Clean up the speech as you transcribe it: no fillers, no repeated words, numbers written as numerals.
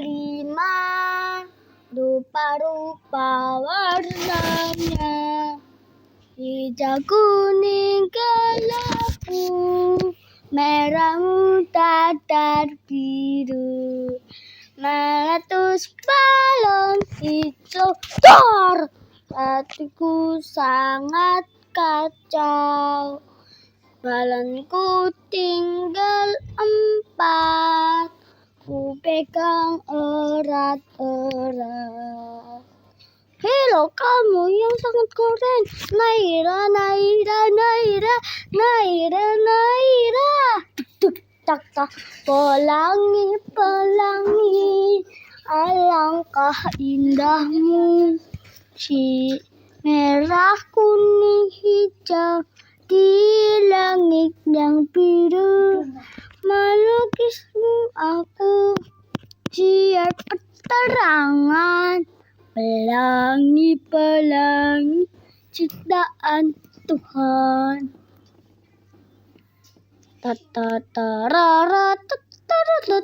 lima, rupa-rupa warnanya, hijau, kuning, kelabu, merah muda dan biru. Meletus balon hijau, dor! Hatiku sangat kacau. Balonku tinggal 4, ku pegang erat-erat. Halo kamu yang sangat keren, Naira, Naira, Naira, Naira, Naira. Tuk tuk tak tak, pelangi, pelangi, alangkah indahmu. Si merah, kuning, hijau di langit yang biru. Melukismu aku siap peterangan. Pelangi, pelangi ciptaan Tuhan. Ta ta ta ra ra ta ta ta ta.